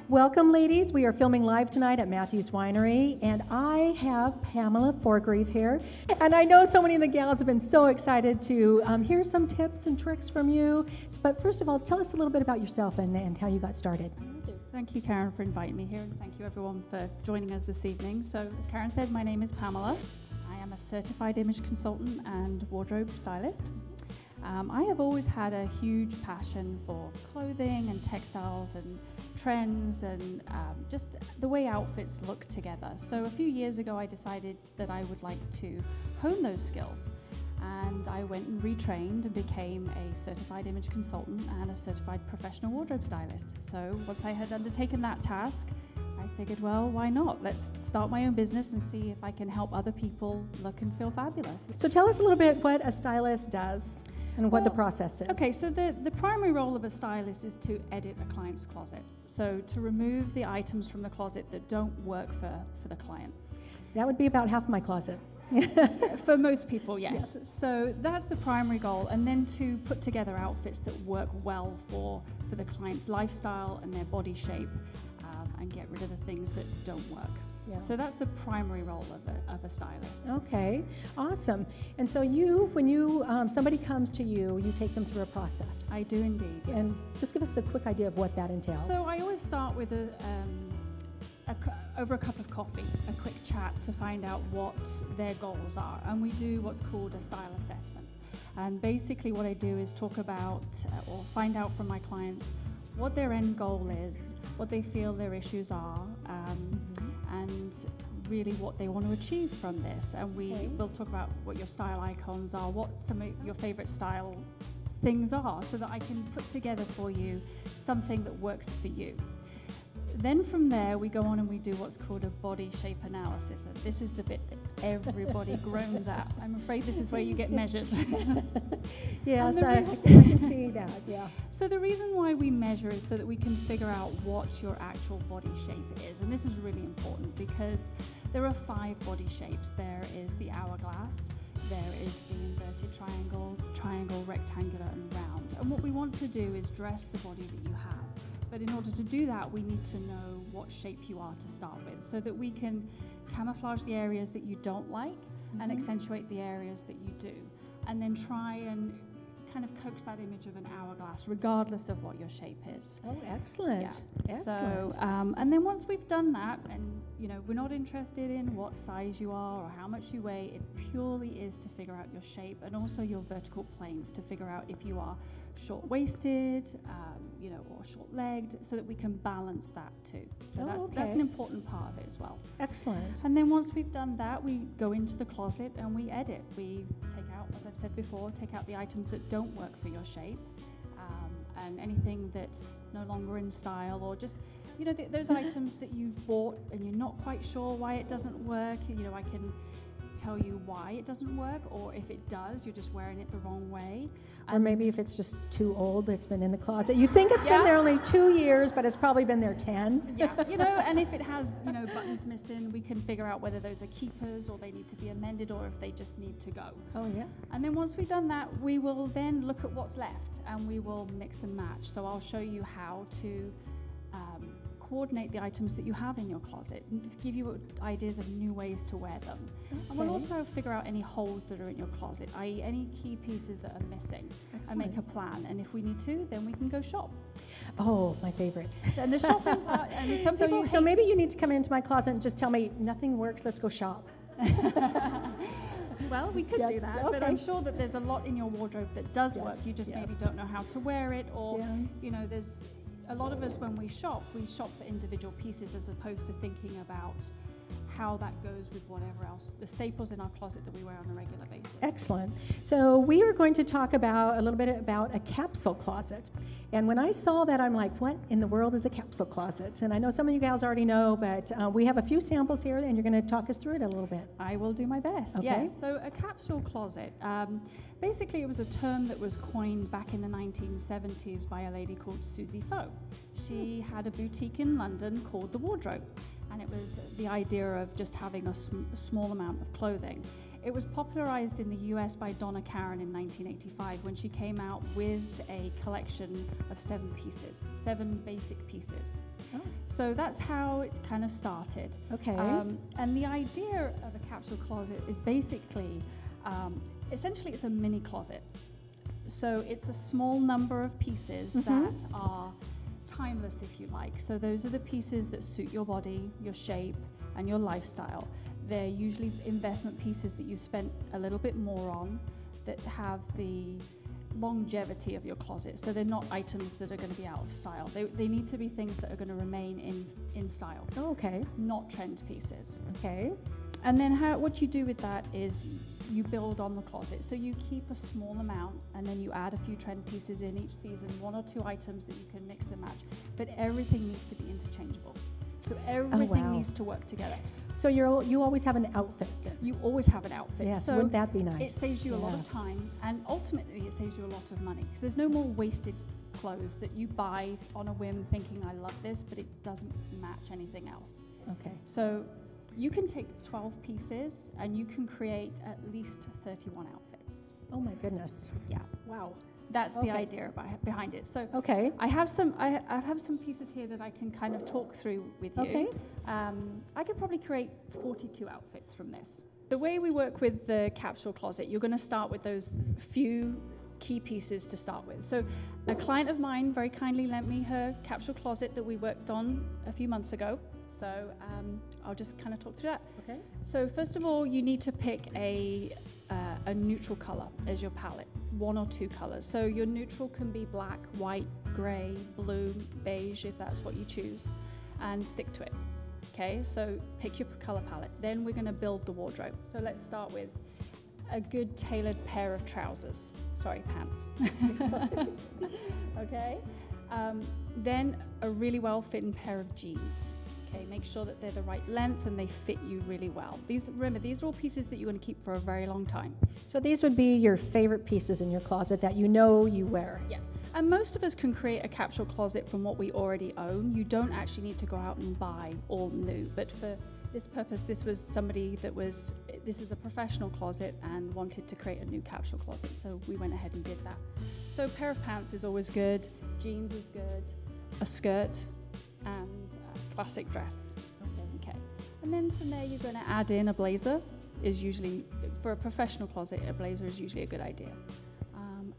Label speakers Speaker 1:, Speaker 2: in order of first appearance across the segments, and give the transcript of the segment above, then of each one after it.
Speaker 1: Welcome, ladies. We are filming live tonight at Matthew's Winery, and I have Pamela Forgrieve here. And I know so many of the gals have been so excited to hear some tips and tricks from you. But first of all, tell us a little bit about yourself and how you got started.
Speaker 2: Thank you, Karen, for inviting me here, and thank you, everyone, for joining us this evening. So, as Karen said, my name is Pamela. I am a certified image consultant and wardrobe stylist. I have always had a huge passion for clothing and textiles and trends and just the way outfits look together. So a few years ago, I decided that I would like to hone those skills. And I went and retrained and became a certified image consultant and a certified professional wardrobe stylist. So once I had undertaken that task, I figured, well, why not? Let's start my own business and see if I can help other people look and feel fabulous.
Speaker 1: So tell us a little bit what a stylist does and what the process is.
Speaker 2: Okay, so the primary role of a stylist is to edit a client's closet. So to remove the items from the closet that don't work for the client.
Speaker 1: That would be about half my closet.
Speaker 2: For most people, yes. So that's the primary goal, and then to put together outfits that work well for the client's lifestyle and their body shape, and get rid of the things that don't work. Yeah. So that's the primary role of a stylist.
Speaker 1: Okay, awesome. And so when somebody comes to you, you take them through a process.
Speaker 2: I do indeed, yes.
Speaker 1: And just give us a quick idea of what that entails.
Speaker 2: So I always start with over a cup of coffee, a quick chat to find out what their goals are. And we do what's called a style assessment. And basically what I do is talk about or find out from my clients what their end goal is, what they feel their issues are, and really what they want to achieve from this. And we'll talk about what your style icons are, what some of your favorite style things are, so that I can put together for you something that works for you. Then from there, we go on and we do what's called a body shape analysis. And this is the bit that everybody groans at. I'm afraid this is where you get measured.
Speaker 1: Yes, I can see that, yeah.
Speaker 2: So the reason why we measure is so that we can figure out what your actual body shape is. And this is really important because there are 5 body shapes. There is the hourglass, there is the inverted triangle, rectangular, and round. And what we want to do is dress the body that you have. But in order to do that, we need to know what shape you are to start with, so that we can camouflage the areas that you don't like and accentuate the areas that you do. And then try and kind of coax that image of an hourglass, regardless of what your shape is.
Speaker 1: Oh, excellent.
Speaker 2: Yeah.
Speaker 1: Excellent.
Speaker 2: So, and then once we've done that, and we're not interested in what size you are or how much you weigh, it purely is to figure out your shape and also your vertical planes, to figure out if you are short-waisted, or short-legged, so that we can balance that too. So that's an important part of it as well.
Speaker 1: Excellent.
Speaker 2: And then once we've done that, we go into the closet and we edit. We take out, as I've said before, take out the items that don't work for your shape, and anything that's no longer in style, or just those items that you've bought and you're not quite sure why it doesn't work. I can tell you why it doesn't work, or if it does, you're just wearing it the wrong way.
Speaker 1: Or maybe if it's just too old, it's been in the closet. You think it's been there only 2 years, but it's probably been there 10.
Speaker 2: Yeah, and if it has, buttons missing, we can figure out whether those are keepers or they need to be amended, or if they just need to go.
Speaker 1: Oh, yeah.
Speaker 2: And then once we've done that, we will then look at what's left and we will mix and match. So I'll show you how to coordinate the items that you have in your closet and give you ideas of new ways to wear them. Okay. And we'll also figure out any holes that are in your closet, i.e. any key pieces that are missing. Excellent. And make a plan. And if we need to, then we can go shop.
Speaker 1: Oh, my favorite.
Speaker 2: And the shopping part, and some people
Speaker 1: so maybe you need to come into my closet and just tell me nothing works, let's go shop.
Speaker 2: Well, we could do that, but I'm sure that there's a lot in your wardrobe that does work. You just maybe don't know how to wear it, or there's a lot of us, when we shop for individual pieces as opposed to thinking about how that goes with whatever else, the staples in our closet that we wear on a regular basis.
Speaker 1: Excellent. So we are going to talk a little bit about a capsule closet. And when I saw that, I'm like, what in the world is a capsule closet? And I know some of you gals already know, but we have a few samples here, and you're going to talk us through it a little bit.
Speaker 2: I will do my best.
Speaker 1: Okay.
Speaker 2: Yes. So a capsule closet, basically it was a term that was coined back in the 1970s by a lady called Susie Faux. She had a boutique in London called The Wardrobe, and it was the idea of just having a small amount of clothing. It was popularized in the US by Donna Karan in 1985 when she came out with a collection of 7 pieces, 7 basic pieces. Oh. So that's how it kind of started.
Speaker 1: Okay.
Speaker 2: And the idea of a capsule closet is basically, essentially it's a mini closet. So it's a small number of pieces that are timeless, if you like. So those are the pieces that suit your body, your shape, and your lifestyle. They're usually investment pieces that you've spent a little bit more on, that have the longevity of your closet. So they're not items that are going to be out of style. They need to be things that are going to remain in style.
Speaker 1: Oh, okay.
Speaker 2: Not trend pieces.
Speaker 1: Okay.
Speaker 2: And then what you do with that is you build on the closet. So you keep a small amount and then you add a few trend pieces in each season, 1 or 2 items that you can mix and match. But everything needs to be interchangeable. So everything needs to work together.
Speaker 1: So you always have an outfit then?
Speaker 2: You always have an outfit.
Speaker 1: Yes,
Speaker 2: so
Speaker 1: wouldn't that be nice?
Speaker 2: It saves you a lot of time, and ultimately it saves you a lot of money. Because there's no more wasted clothes that you buy on a whim thinking, I love this, but it doesn't match anything else.
Speaker 1: Okay.
Speaker 2: So you can take 12 pieces and you can create at least 31 outfits.
Speaker 1: Oh my goodness.
Speaker 2: Yeah.
Speaker 1: Wow.
Speaker 2: That's the idea behind it. So
Speaker 1: okay.
Speaker 2: I have some pieces here that I can kind of talk through with you.
Speaker 1: Okay.
Speaker 2: I could probably create 42 outfits from this. The way we work with the capsule closet, you're going to start with those few key pieces to start with. So a client of mine very kindly lent me her capsule closet that we worked on a few months ago. So I'll just kind of talk through that.
Speaker 1: Okay.
Speaker 2: So first of all, you need to pick a neutral color as your palette, 1 or 2 colors. So your neutral can be black, white, gray, blue, beige, if that's what you choose, and stick to it. Okay, so pick your color palette. Then we're going to build the wardrobe. So let's start with a good tailored pair of trousers. Sorry, pants. Okay. Then a really well-fitting pair of jeans. Okay, make sure that they're the right length and they fit you really well. Remember, these are all pieces that you're going to keep for a very long time.
Speaker 1: So these would be your favorite pieces in your closet that you know you wear.
Speaker 2: Yeah, and most of us can create a capsule closet from what we already own. You don't actually need to go out and buy all new, but for this purpose, this is a professional closet and wanted to create a new capsule closet, so we went ahead and did that. So a pair of pants is always good, jeans is good, a skirt, and classic dress. Okay. And then from there you're going to add in a blazer. Is usually, for a professional closet, a blazer is usually a good idea.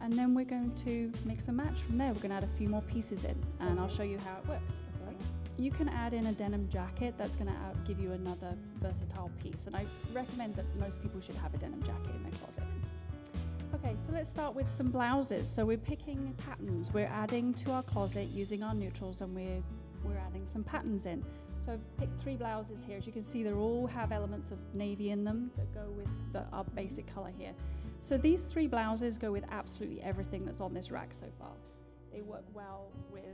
Speaker 2: And then we're going to mix and match from there. We're going to add a few more pieces in, and I'll show you how it works. Okay. You can add in a denim jacket. That's going to give you another versatile piece, and I recommend that most people should have a denim jacket in their closet. Okay, so let's start with some blouses. So we're picking patterns. We're adding to our closet using our neutrals, and we're adding some patterns in. So I've picked 3 blouses here. As you can see, they all have elements of navy in them that go with our basic color here. So these 3 blouses go with absolutely everything that's on this rack so far. They work well with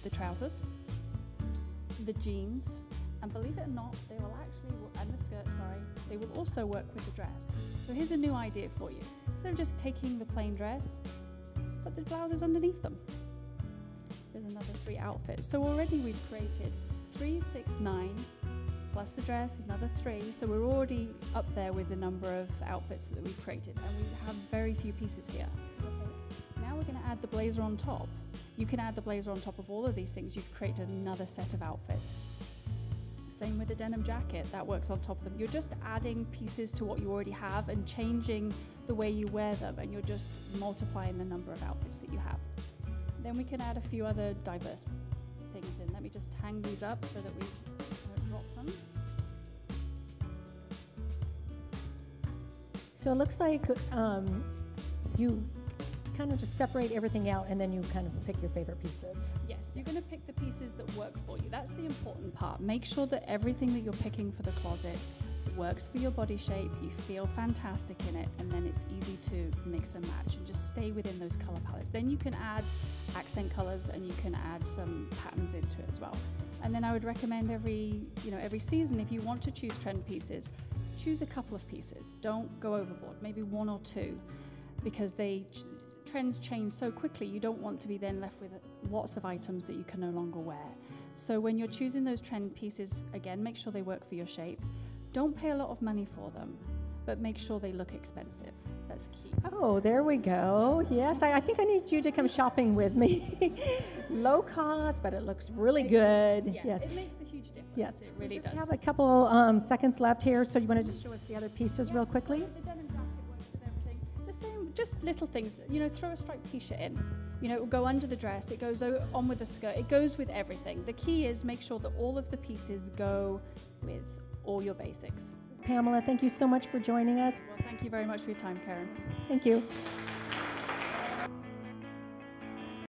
Speaker 2: the trousers, the jeans, and believe it or not, they will actually, and the skirt, sorry, they will also work with the dress. So here's a new idea for you. Instead of just taking the plain dress, put the blouses underneath them. There's another 3 outfits. So already we've created 3, 6, 9, plus the dress is another 3. So we're already up there with the number of outfits that we've created, and we have very few pieces here. Okay. Now we're going to add the blazer on top. You can add the blazer on top of all of these things. You've created another set of outfits. Same with the denim jacket, that works on top of them. You're just adding pieces to what you already have and changing the way you wear them, and you're just multiplying the number of outfits that you have. Then we can add a few other diverse things in. Let me just hang these up so that we don't drop them.
Speaker 1: So it looks like you kind of just separate everything out and then you kind of pick your favorite pieces.
Speaker 2: Yes, you're going to pick the pieces that work for you. That's the important part. Make sure that everything that you're picking for the closet works for your body shape, you feel fantastic in it, and then it's easy to mix and match and just stay within those color palettes. Then you can add accent colors and you can add some patterns into it as well. And then I would recommend every season, if you want to choose trend pieces, choose a couple of pieces. Don't go overboard, maybe 1 or 2, because trends change so quickly. You don't want to be then left with lots of items that you can no longer wear. So when you're choosing those trend pieces, again, make sure they work for your shape. Don't pay a lot of money for them, but make sure they look expensive. That's key.
Speaker 1: Oh, there we go. Yes, I think I need you to come shopping with me. Low cost, but it looks really good.
Speaker 2: Yeah,
Speaker 1: Yes.
Speaker 2: it makes a huge difference.
Speaker 1: Yes.
Speaker 2: It really
Speaker 1: We just
Speaker 2: does.
Speaker 1: have a couple seconds left here, so you want to just show us the other pieces real quickly?
Speaker 2: The denim jacket works with everything. The same, just little things. You know, throw a striped t-shirt in. You know, it will go under the dress. It goes on with the skirt. It goes with everything. The key is make sure that all of the pieces go with all your basics.
Speaker 1: Pamela, thank you so much for joining us.
Speaker 2: Well, thank you very much for your time, Karen.
Speaker 1: Thank you.